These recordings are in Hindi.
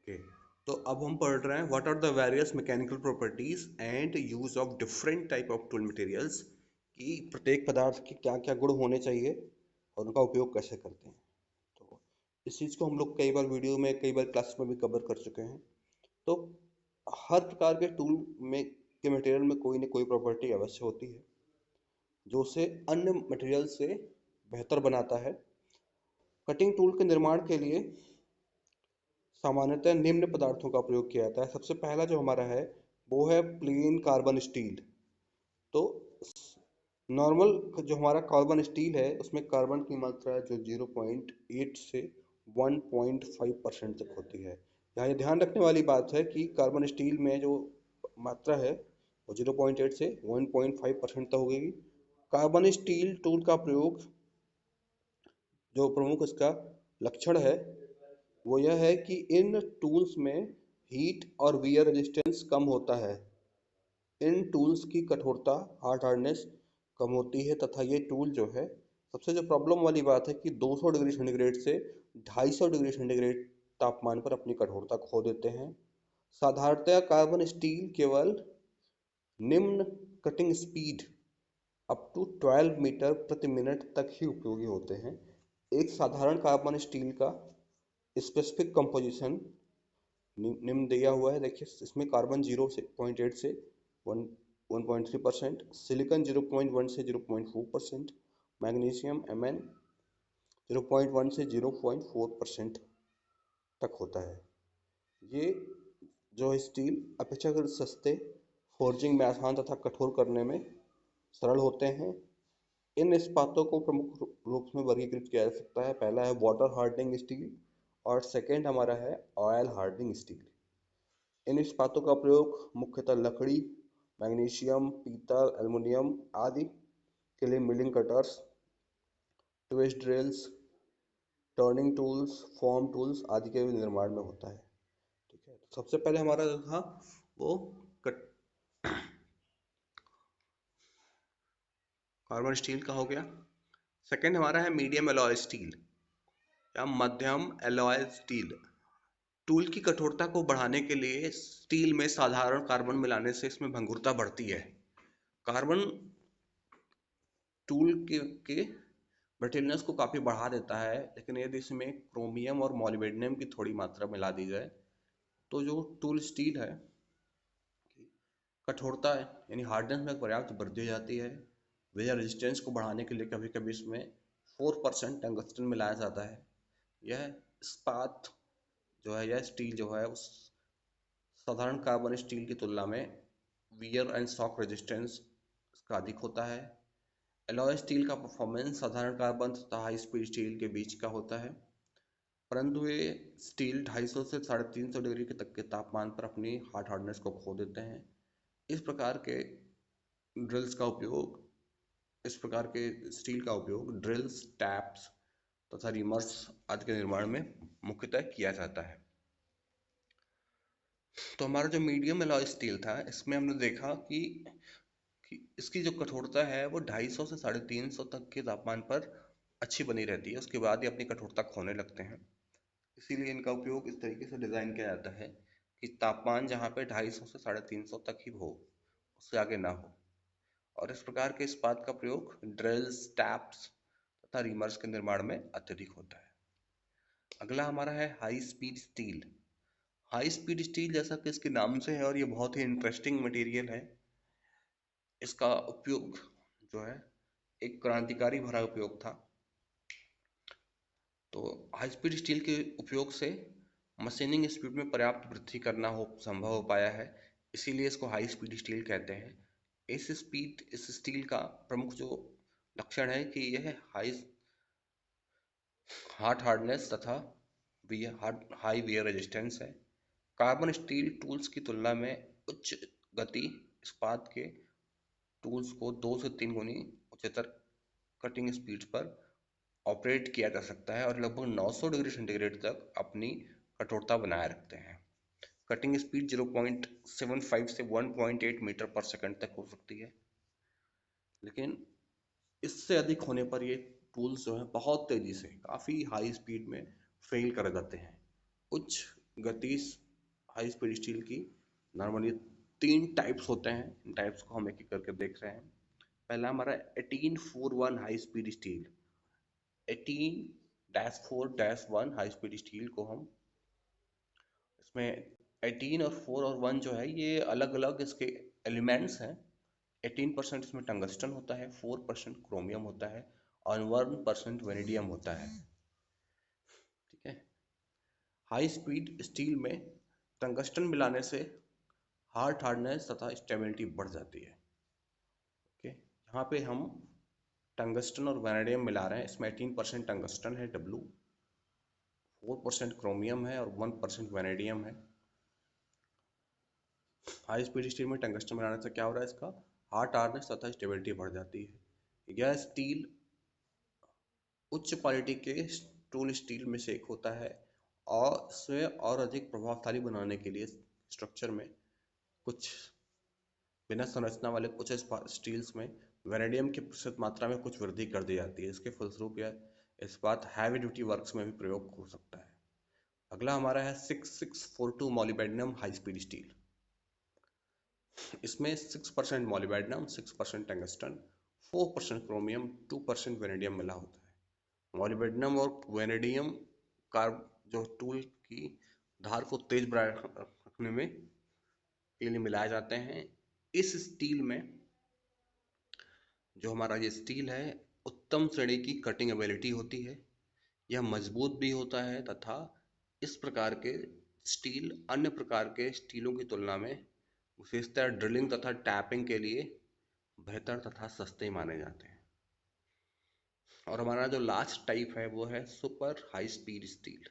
ओके, तो अब हम पढ़ रहे हैं what are the various mechanical properties and use of different type of tool materials, कि प्रत्येक पदार्थ के क्या क्या गुण होने चाहिए और उनका उपयोग कैसे करते हैं। तो इस चीज़ को हम लोग कई बार वीडियो में, कई बार क्लास में भी कवर कर चुके हैं। तो हर प्रकार के टूल में के मटेरियल में कोई ना कोई प्रॉपर्टी अवश्य होती है जो उसे अन्य मटेरियल से बेहतर बनाता है। कटिंग टूल के निर्माण के लिए सामान्यतः निम्न पदार्थों का प्रयोग किया जाता है। सबसे पहला जो हमारा है वो है प्लेन कार्बन स्टील। तो नॉर्मल जो हमारा कार्बन स्टील है उसमें कार्बन की मात्रा जो 0.8 से 1.5% तक होती है। यहाँ ये ध्यान रखने वाली बात है कि कार्बन स्टील में जो मात्रा है वो 0.8 से 1.5% तक होगी। कार्बन स्टील टूल का प्रयोग, जो प्रमुख इसका लक्षण है वो यह है कि इन टूल्स में हीट और वियर रेजिस्टेंस कम होता है। इन टूल्स की कठोरता, हार्डनेस कम होती है तथा ये टूल जो है, सबसे जो प्रॉब्लम वाली बात है कि 200 डिग्री सेंटीग्रेड से 250 डिग्री सेंटीग्रेड तापमान पर अपनी कठोरता खो देते हैं। साधारणतः कार्बन स्टील केवल निम्न cutting speed up to 12 metre प्रति मिनट तक ही उपयोगी होते हैं। एक साधारण कार्बन स्टील का स्पेसिफिक कंपोजिशन निम्न दिया हुआ है। देखिए इसमें कार्बन 0.8 से 1.3%, सिलिकॉन 0.1 से 0.4%, मैग्नीशियम Mn 0.1 से 0.4% तक होता है। ये जो स्टील अपेक्षाकृत सस्ते, फोर्जिंग में आसान तथा कठोर करने में सरल होते हैं। इन इस्पातों को प्रमुख रूप में वर्गीकृत किया जा सकता है। पहला है वाटर हार्डनिंग स्टील और सेकेंड हमारा है ऑयल हार्डनिंग स्टील। इन इस्पातों का प्रयोग मुख्यतः लकड़ी, मैग्नीशियम, पीतल, एल्युमिनियम आदि के लिए milling cutters, twist drills, turning tools, form tools आदि के निर्माण में होता है। ठीक है, तो सबसे पहले हमारा जो था वो कार्बन स्टील का हो गया। सेकेंड हमारा है मीडियम एलॉय स्टील या मध्यम एलॉय स्टील। टूल की कठोरता को बढ़ाने के लिए स्टील में साधारण कार्बन मिलाने से इसमें भंगुरता बढ़ती है। कार्बन टूल के ब्रिटलनेस को काफ़ी बढ़ा देता है, लेकिन यदि इसमें क्रोमियम और मॉलिब्डेनम की थोड़ी मात्रा मिला दी जाए तो जो टूल स्टील है कठोरता है यानी हार्डनेस में पर्याप्त वृद्धि हो जाती है। वेयर रेजिस्टेंस को बढ़ाने के लिए कभी कभी इसमें 4% टंगस्टन मिलाया जाता है। यह इस्पात जो है, यह स्टील जो है उस साधारण कार्बन स्टील की तुलना में वियर एंड शॉक रेजिस्टेंस इसका अधिक होता है। एलॉय स्टील का परफॉर्मेंस साधारण कार्बन तथा हाई स्पीड स्टील के बीच का होता है, परंतु ये स्टील 250 से 350 डिग्री के तक के तापमान पर अपनी हार्डनेस को खो देते हैं। इस प्रकार के ड्रिल्स का उपयोग इस प्रकार के स्टील का उपयोग ड्रिल्स, टैप्स तथा रिमर्स आदि के निर्माण में मुख्यतः किया जाता है। तो हमारा जो मीडियम एलॉय स्टील था, इसमें हमने देखा कि इसकी जो कठोरता है वो 250 से 350 तक के तापमान पर अच्छी बनी रहती है, उसके बाद ही अपनी कठोरता खोने लगते हैं। इसीलिए इनका उपयोग इस तरीके से डिज़ाइन किया जाता है कि तापमान जहाँ पे 250 से 350 तक ही हो, उससे आगे ना हो। और इस प्रकार के इस्पात का प्रयोग ड्रिल्स, टैप्स तथा रीमर्स के निर्माण में अत्यधिक होता है। अगला हमारा है high speed steel. High speed steel जैसा कि इसके नाम से है और ये बहुत ही इंटरेस्टिंग मटेरियल है, इसका उपयोग जो है एक क्रांतिकारी भरा उपयोग था। तो हाई स्पीड स्टील के उपयोग से मशीनिंग स्पीड में पर्याप्त वृद्धि करना संभव हो पाया है, इसीलिए इसको हाई स्पीड स्टील कहते हैं। इस स्टील का प्रमुख जो लक्षण है कि यह हार्डनेस तथा हाई वियर रेजिस्टेंस है। कार्बन स्टील टूल्स की तुलना में उच्च गति इस्पात के टूल्स को 2 से 3 गुनी उच्चतर कटिंग स्पीड पर ऑपरेट किया जा सकता है और लगभग 900 डिग्री सेंटीग्रेड तक अपनी कठोरता बनाए रखते हैं। कटिंग स्पीड 0.75 से 1.8 मीटर पर सेकंड तक हो सकती है, लेकिन इससे अधिक होने पर ये टूल्स जो है बहुत तेज़ी से, काफ़ी हाई स्पीड में फेल कर जाते हैं। उच्च गति हाई स्पीड स्टील की नॉर्मली 3 टाइप्स होते हैं। इन टाइप्स को हम एक एक करके देख रहे हैं। पहला हमारा 1841 high speed steel. 18-4-1 high speed steel को हम, इसमें 18 और 4 और 1 जो है ये अलग अलग इसके एलिमेंट्स हैं। 18% इसमें टंगस्टन होता है, 4% क्रोमियम होता है और 1% वेनेडियम होता है। ठीक है। हाई स्पीड स्टील में टंगस्टन मिलाने से हार्डनेस तथा स्टेबिलिटी बढ़ जाती है। ओके, यहाँ पे हम टंगस्टन और वेनेडियम मिला रहे हैं। इसमें 18% टंगस्टन है W, 4% क्रोमियम है और 1% वेनेडियम है। हाई स्पीड स्टील में टंगस्टन मिलाने से क्या हो रहा है, इसका हार्डनेस तथा स्टेबिलिटी बढ़ जाती है। यह स्टील उच्च क्वालिटी के टूल स्टील में से एक होता है और इसे और अधिक प्रभावशाली बनाने के लिए स्ट्रक्चर में कुछ बिना संरचना वाले कुछ स्टील्स में वेनेडियम की प्रतिशत मात्रा में कुछ वृद्धि कर दी जाती है। इसके फलस्वरूप यह इस्पात हैवी ड्यूटी वर्क्स में भी प्रयोग हो सकता है। अगला हमारा है 6642 मॉलिब्डेनम हाई स्पीड स्टील। इसमें 6% मॉलिब्डेनम, 6% टंगस्टन, 4% क्रोमियम, 2% वेनेडियम मिला होता है। मॉलिब्डेनम और वेनेडियम कार्ब जो टूल की धार को तेज रखने में के लिए मिलाए जाते हैं। इस स्टील में जो हमारा ये स्टील है उत्तम श्रेणी की कटिंग एबिलिटी होती है। यह मजबूत भी होता है तथा इस प्रकार के स्टील अन्य प्रकार के स्टीलों की तुलना में विशेषतः ड्रिलिंग तथा टैपिंग के लिए बेहतर तथा सस्ते माने जाते हैं। और हमारा जो लास्ट टाइप है वो है सुपर हाई स्पीड स्टील,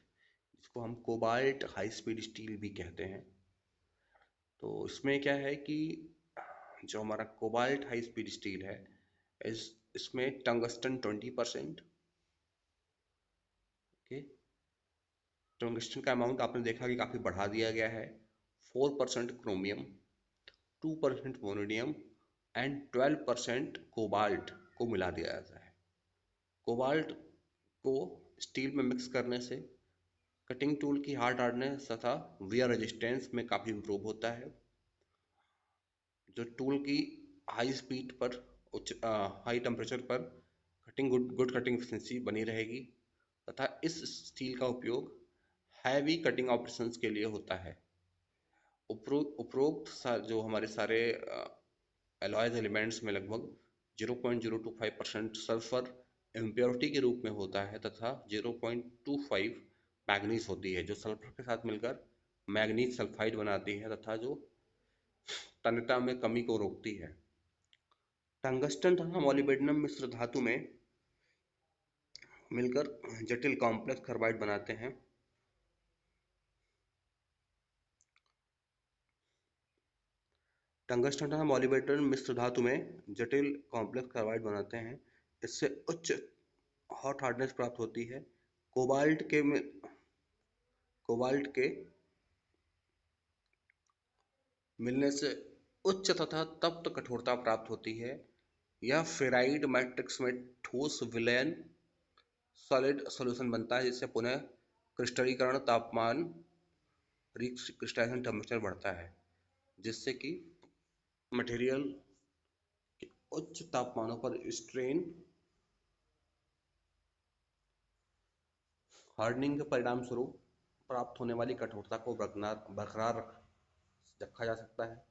जिसको हम कोबाल्ट हाई स्पीड स्टील भी कहते हैं। तो इसमें क्या है कि जो हमारा कोबाल्ट हाई स्पीड स्टील है इसमें टंगस्टन 20%, ओके, टंगस्टन का अमाउंट आपने देखा कि काफ़ी बढ़ा दिया गया है। 4% क्रोमियम, 2% वोनेडियम एंड 12% कोबाल्ट को मिला दिया जाता है। कोबाल्ट को स्टील में मिक्स करने से कटिंग टूल की हार्डनेस तथा वियर रेजिस्टेंस में काफ़ी इम्प्रूव होता है। जो टूल की हाई स्पीड पर हाई टेम्परेचर पर गुड कटिंग एफिशिएंसी बनी रहेगी तथा इस स्टील का उपयोग हैवी कटिंग ऑपरेशंस के लिए होता है। उपरोक्त जो हमारे सारे एलॉयज एलिमेंट्स में लगभग 0.025% सल्फर इम्प्योरिटी के रूप में होता है तथा 0.25 मैग्नीज होती है, जो सल्फर के साथ मिलकर मैग्नीज सल्फाइड बनाती है तथा जो तन्यता में कमी को रोकती है। टंगस्टन तथा मॉलिब्डेनम मिश्र धातु में मिलकर जटिल कॉम्प्लेक्स कार्बाइड बनाते हैं। टंगस्टन तथा मॉलिब्डेनम मिश्र धातु में जटिल कॉम्प्लेक्स कार्बाइड बनाते हैं। इससे उच्च हॉट हार्डनेस प्राप्त होती है। कोबाल्ट के मिलने से उच्च तथा तप्त कठोरता प्राप्त होती है। यह फेराइड मैट्रिक्स में ठोस विलयन सॉलिड सॉल्यूशन बनता है, जिससे पुनः क्रिस्टलीकरण तापमान क्रिस्टलाइजेशन टेम्परेचर बढ़ता है, जिससे कि मटेरियल उच्च तापमानों पर स्ट्रेन हार्डनिंग के परिणाम स्वरूप प्राप्त होने वाली कठोरता को बरकरार रखा जा सकता है।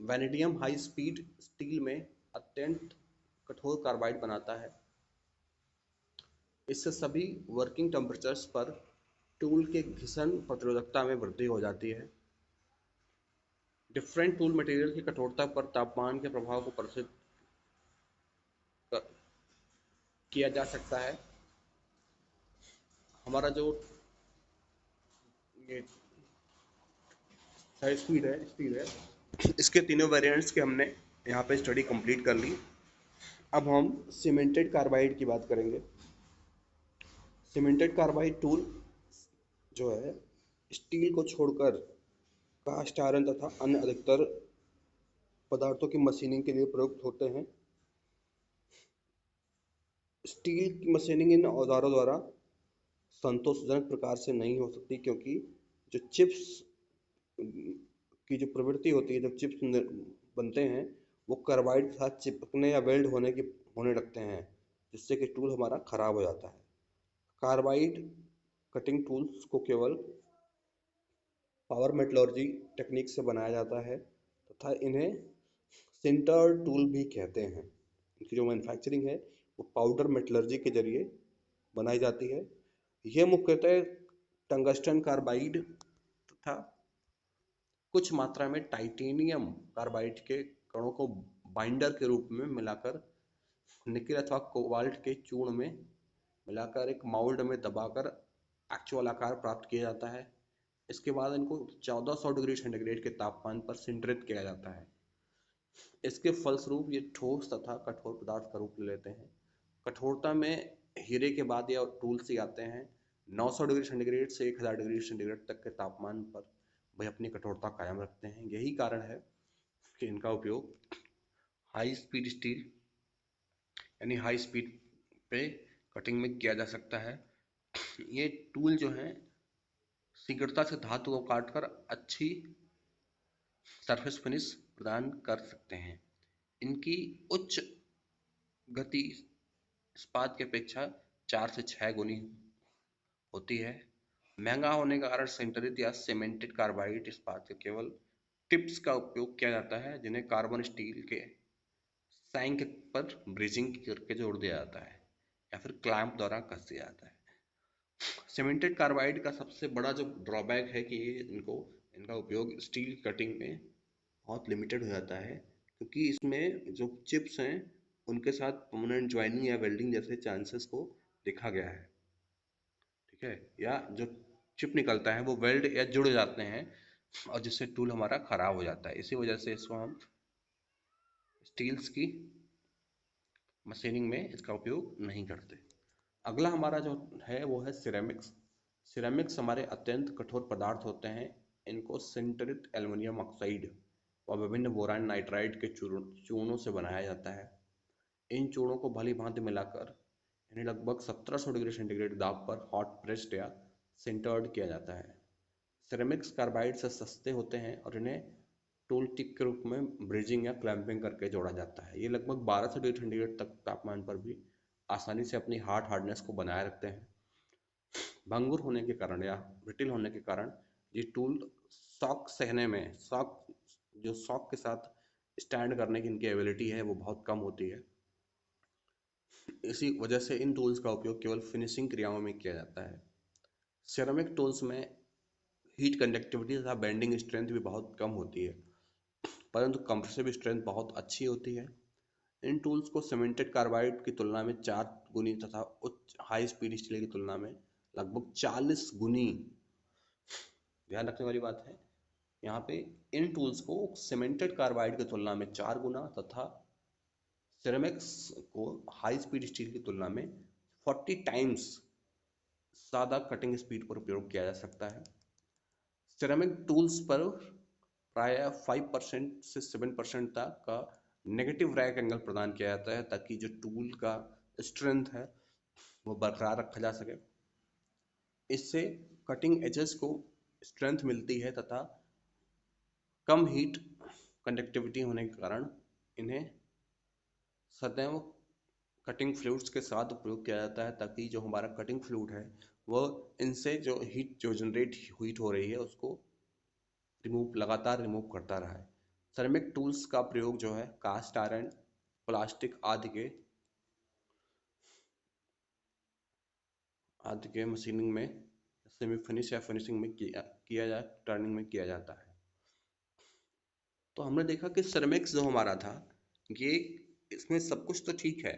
वेनेडियम हाई स्पीड स्टील में अत्यंत कठोर कार्बाइड बनाता है। इससे सभी वर्किंग टेम्परेचर्स पर टूल के घिसन प्रतिरोधकता में वृद्धि हो जाती है। डिफरेंट टूल मटेरियल की कठोरता पर तापमान के प्रभाव को प्रदर्शित किया जा सकता है। हमारा जो ये स्टील है इसके तीनों वेरिएंट्स के हमने यहाँ पे स्टडी कंप्लीट कर ली। अब हम सीमेंटेड कार्बाइड की बात करेंगे। सीमेंटेड कार्बाइड टूल जो है स्टील को छोड़कर कास्ट आयरन तथा अन्य अधिकतर पदार्थों की मशीनिंग के लिए प्रयुक्त होते हैं। स्टील की मशीनिंग इन औजारों द्वारा संतोषजनक प्रकार से नहीं हो सकती, क्योंकि जो चिप्स की जो प्रवृत्ति होती है, जब चिप्स बनते हैं, वो कार्बाइड के साथ चिपकने या वेल्ड होने लगते हैं, जिससे कि टूल हमारा खराब हो जाता है। कार्बाइड कटिंग टूल्स को केवल पावर मेटलर्जी टेक्निक से बनाया जाता है तथा इन्हें सिंटर्ड टूल भी कहते हैं। इनकी जो मैन्युफैक्चरिंग है वो पाउडर मेटलर्जी के जरिए बनाई जाती है। यह मुख्यतः टंगस्टन कार्बाइड तथा कुछ मात्रा में टाइटेनियम कार्बाइड के कणों को बाइंडर के रूप में मिलाकर निकेल अथवा कोबाल्ट के चूर्ण में मिलाकर एक माउल्ड में दबाकर एक्चुअल आकार प्राप्त किया जाता है। इसके बाद इनको 1400 डिग्री सेंटीग्रेड के तापमान पर सिंटरित किया जाता है। इसके फलस्वरूप ये ठोस तथा कठोर पदार्थ का रूप ले लेते हैं। कठोरता में हीरे के बाद ये टूल्स ही आते हैं। 900 डिग्री सेंटीग्रेड से 1000 डिग्री सेंटीग्रेड तक के तापमान पर वह अपनी कठोरता कायम रखते हैं। यही कारण है कि इनका उपयोग हाई स्पीड स्टील यानी हाई स्पीड पे कटिंग में किया जा सकता है। ये टूल जो है शीघ्रता से धातु को काटकर अच्छी सरफेस फिनिश प्रदान कर सकते हैं। इनकी उच्च गति इस्पात की अपेक्षा 4 से 6 गुनी होती है। महंगा होने के कारण सिंटरित या सीमेंटेड कार्बाइड इस्पात के केवल टिप्स का उपयोग किया जाता है, जिन्हें कार्बन स्टील के सैंक पर ब्रिजिंग करके जोड़ दिया जाता है या फिर क्लैंप द्वारा कस दिया जाता है। सीमेंटेड कार्बाइड का सबसे बड़ा जो ड्रॉबैक है कि इनका उपयोग स्टील कटिंग में बहुत लिमिटेड हो जाता है, क्योंकि इसमें जो चिप्स हैं उनके साथ परमानेंट ज्वाइनिंग या वेल्डिंग जैसे चांसेस को देखा गया है। ठीक है, या जो चिप निकलता है वो वेल्ड या जुड़ जाते हैं और जिससे टूल हमारा खराब हो जाता है। इसी वजह से इसको हम स्टील्स की मशीनिंग में इसका उपयोग नहीं करते। अगला हमारा जो है वो है सिरेमिक्स। सिरेमिक्स हमारे अत्यंत कठोर पदार्थ होते हैं। इनको सिंटरित एल्युमिनियम ऑक्साइड और विभिन्न बोरान नाइट्राइड के चूर्णों से बनाया जाता है। इन चूर्णों को भली भांति मिलाकर इन्हें लगभग 1700 डिग्री सेंटीग्रेड दाब पर हॉट प्रेस्ड या सिंटर्ड किया जाता है। सिरेमिक्स कार्बाइड से सस्ते होते हैं और इन्हें टूल टिप के रूप में ब्रिजिंग या क्लैंपिंग करके जोड़ा जाता है। ये लगभग 1200 डिग्री सेंटीग्रेड तक तापमान पर भी आसानी से अपनी हार्डनेस को बनाए रखते हैं। भंगुर होने के कारण या ब्रिटिल होने के कारण ये टूल शॉक सहने में शॉक के साथ स्टैंड करने की इनकी एबिलिटी है वो बहुत कम होती है। इसी वजह से इन टूल्स का उपयोग केवल फिनिशिंग क्रियाओं में किया जाता है। सिरेमिक टूल्स में हीट कंडक्टिविटी तथा बेंडिंग स्ट्रेंथ भी बहुत कम होती है, परंतु कंप्रेसिव स्ट्रेंथ बहुत अच्छी होती है। इन टूल्स को सीमेंटेड कार्बाइड की तुलना में 4 गुनी तथा उच्च हाई स्पीड स्टील की तुलना में लगभग 40 गुनी, ध्यान रखने वाली बात है यहाँ पे, इन टूल्स को सीमेंटेड कार्बाइड की तुलना में 4 गुना तथा सिरेमिक्स को हाई स्पीड स्टील की तुलना में 40 टाइम्स ज़्यादा कटिंग स्पीड पर उपयोग किया जा सकता है। सिरेमिक टूल्स पर प्रायः 5% से 7% तक का नेगेटिव रैक एंगल प्रदान किया जाता है, ताकि जो टूल का स्ट्रेंथ है वो बरकरार रखा जा सके। इससे कटिंग एजेस को स्ट्रेंथ मिलती है तथा कम हीट कंडक्टिविटी होने के कारण इन्हें सदैव कटिंग फ्लूइड्स के साथ उपयोग किया जाता है, ताकि जो हमारा कटिंग फ्लूइड है वह इनसे जो हीट जो जनरेट हीट हो रही है उसको लगातार रिमूव करता रहा है। सिरेमिक टूल्स का प्रयोग जो है कास्ट आयरन, प्लास्टिक आदि के मशीनिंग में, सेमी फिनिश या फिनिशिंग में टर्निंग में किया जाता है। तो हमने देखा कि सिरेमिक्स जो हमारा था ये, इसमें सब कुछ तो ठीक है,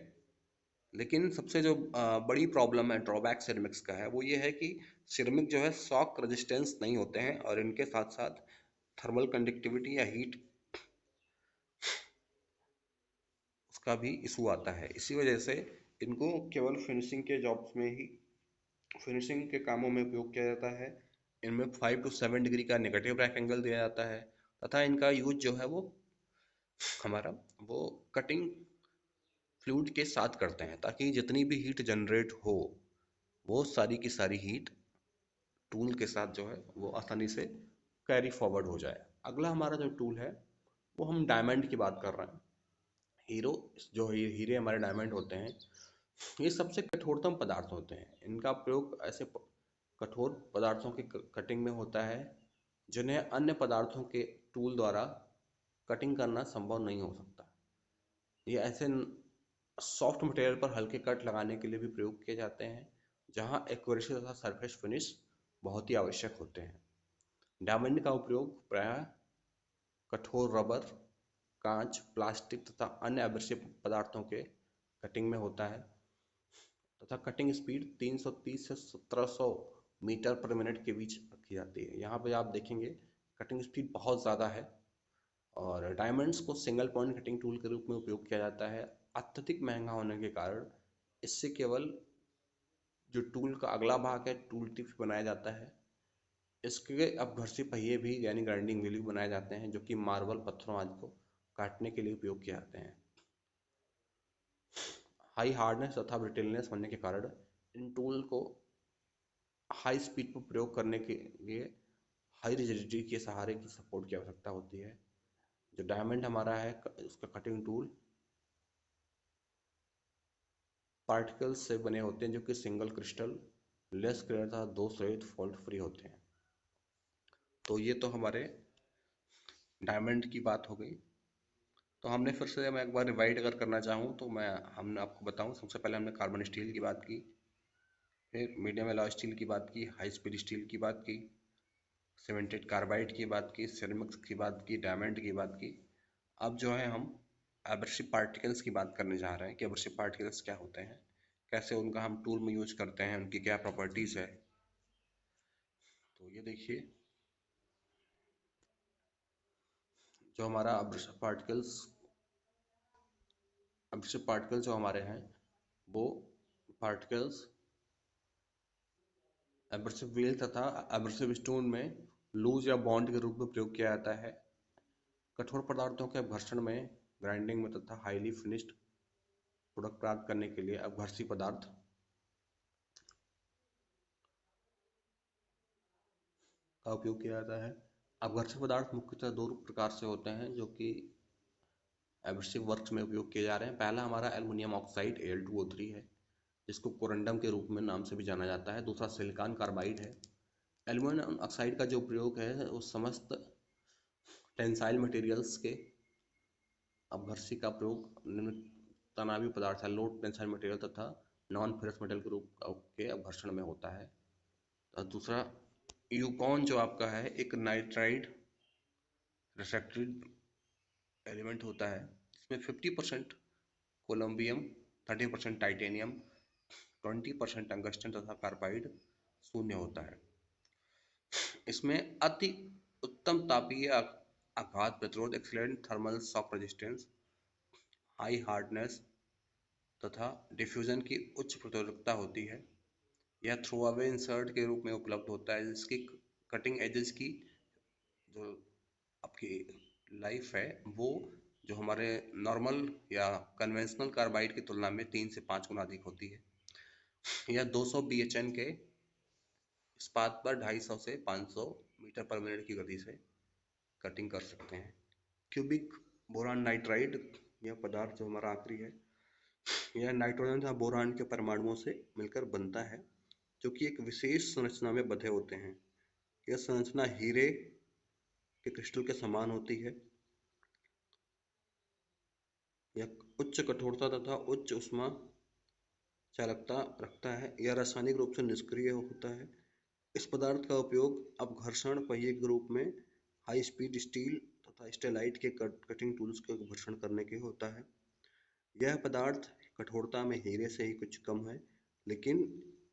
लेकिन सबसे जो बड़ी प्रॉब्लम है, ड्रॉबैक सिरेमिक्स का है, वो ये है कि सिरेमिक जो है शॉक रेजिस्टेंस नहीं होते हैं और इनके साथ साथ थर्मल कंडक्टिविटी या हीट उसका भी इशू आता है। इसी वजह से इनको केवल फिनिशिंग के जॉब्स में ही, फिनिशिंग के कामों में उपयोग किया जाता है। इनमें 5 to 7 डिग्री का नेगेटिव रैक एंगल दिया जाता है तथा इनका यूज जो है वो हमारा वो कटिंग फ्लूइड के साथ करते हैं, ताकि जितनी भी हीट जनरेट हो वो सारी की सारी हीट टूल के साथ जो है वो आसानी से कैरी फॉरवर्ड हो जाए। अगला हमारा जो टूल है वो हम डायमंड की बात कर रहे हैं। हीरो जो हीरे हमारे डायमंड होते हैं, ये सबसे कठोरतम पदार्थ होते हैं। इनका प्रयोग ऐसे कठोर पदार्थों की कटिंग में होता है जिन्हें अन्य पदार्थों के टूल द्वारा कटिंग करना संभव नहीं हो सकता। ये ऐसे सॉफ्ट मटेरियल पर हल्के कट लगाने के लिए भी प्रयोग किए जाते हैं जहां एक्यूरेसी तथा सरफेस फिनिश बहुत ही आवश्यक होते हैं। डायमंड का उपयोग प्रायः कठोर रबर, कांच, प्लास्टिक तथा अन्य आवर्षीय पदार्थों के कटिंग में होता है तथा कटिंग स्पीड 330 से 1700 मीटर पर मिनट के बीच रखी जाती है। यहाँ पे आप देखेंगे कटिंग स्पीड बहुत ज़्यादा है। और डायमंड्स को सिंगल पॉइंट कटिंग टूल के रूप में उपयोग किया जाता है। अत्यधिक महंगा होने के कारण इससे केवल जो टूल का अगला भाग है टूल टिप बनाया जाता है। इसके अपघर्षी पहिए भी यानी ग्राइंडिंग व्हील भी बनाए जाते हैं जो कि मार्बल, पत्थरों आदि को काटने के लिए उपयोग किए जाते हैं। हाई हार्डनेस तथा ब्रिटलनेस होने के कारण इन टूल को हाई स्पीड पर प्रयोग करने के लिए हाई रिजिडिटी के सहारे की सपोर्ट की आवश्यकता होती है। जो डायमंड हमारा है उसका कटिंग टूल पार्टिकल्स से बने होते हैं जो कि सिंगल क्रिस्टल, लेस क्लियर तथा दोष रहित, फॉल्ट फ्री होते हैं। तो ये तो हमारे डायमंड की बात हो गई। तो हमने फिर से मैं एक बार रिवाइड अगर करना चाहूँ तो हमने आपको बताऊँ, सबसे पहले हमने कार्बन स्टील की बात की, फिर मीडियम एलॉय स्टील की बात की, हाई स्पीड स्टील की बात की, सीमेंटेड कार्बाइड की बात की, सिरेमिक्स की बात की, डायमंड की बात की। अब जो है हम एब्रेसिव पार्टिकल्स की बात करने जा रहे हैं कि एब्रेसिव पार्टिकल्स क्या होते हैं, कैसे उनका हम टूल में यूज करते हैं, उनकी क्या प्रॉपर्टीज है। तो ये देखिए, जो हमारा एब्रेसिव पार्टिकल्स जो हमारे हैं वो पार्टिकल्स एब्रेसिव व्हील तथा एब्रेसिव स्टोन में लूज या बॉन्ड के रूप में प्रयोग किया जाता है। कठोर पदार्थों के अपघर्षण में, ग्राइंडिंग में तथा हाईली फिनिश्ड प्रोडक्ट प्राप्त करने के लिए अपघर्षी पदार्थ का उपयोग किया जाता है। अपघर्षी पदार्थ मुख्यतः दो प्रकार से होते हैं जो कि एब्रेसिव वर्क्स में उपयोग किए जा रहे हैं। पहला हमारा एल्युमिनियम ऑक्साइड Al2O3 है जिसको कोरंडम के रूप में नाम से भी जाना जाता है। दूसरा सिलिकॉन कार्बाइड है। एल्युमिनियम ऑक्साइड का जो प्रयोग है वो समस्त टेंसाइल मटेरियल्स के अपघर्षी का प्रयोग निम्न तनावी पदार्थ है, लो टेंसाइल मटेरियल तथा नॉन फेरस मेटल के रूप के अपघर्षण में होता है। और दूसरा यूकॉन जो आपका है एक नाइट्राइड रिफ्रैक्टरी एलिमेंट होता है जिसमें 50% कोलम्बियम, 30% टाइटेनियम, 20% टंगस्टन तथा कार्बाइड शून्य होता है। इसमें अति उत्तम तापीय आघात प्रतिरोध, excellent thermal shock resistance, high hardness तथा डिफ्यूजन की उच्च प्रतिरोधकता होती है। यह थ्रो अवे इंसर्ट के रूप में उपलब्ध होता है जिसकी कटिंग एजेस की जो आपकी लाइफ है वो जो हमारे नॉर्मल या कन्वेंशनल कार्बाइड की तुलना में 3 से 5 गुना अधिक होती है। यह 200 BHN के इस्पात पर 250 से 500 मीटर पर मिनट की गति से कटिंग कर सकते हैं। क्यूबिक बोरान नाइट्राइड, यह पदार्थ जो हमारा आखिरी है, यह नाइट्रोजन तथा बोरान के परमाणुओं से मिलकर बनता है जो कि एक विशेष संरचना में बंधे होते हैं। यह संरचना हीरे के क्रिस्टल के समान होती है। यह उच्च कठोरता तथा उच्च ऊष्मा चालकता रखता है। यह रासायनिक रूप से निष्क्रिय होता है। इस पदार्थ का उपयोग अपघर्षण पहिए के रूप में हाई स्पीड स्टील तथा स्टेलाइट के कटिंग टूल्स का अपघर्षण करने के होता है। यह पदार्थ कठोरता में हीरे से ही कुछ कम है, लेकिन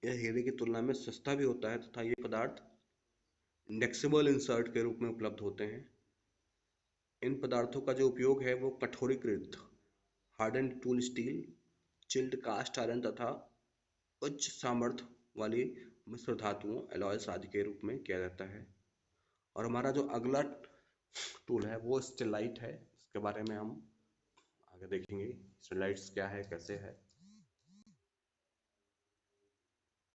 यह हीरे की तुलना में सस्ता भी होता है तथा ये पदार्थ इंडेक्सेबल इंसर्ट के रूप में उपलब्ध होते हैं। इन पदार्थों का जो उपयोग है वो कठोरीकृत hardened tool steel, chilled cast iron तथा उच्च सामर्थ्य वाली मिश्र धातुओं एलॉयज आदि के रूप में किया जाता है। और हमारा जो अगला टूल है वो स्टेलाइट है। इसके बारे में हम आगे देखेंगे स्टेलाइट्स क्या है, कैसे है।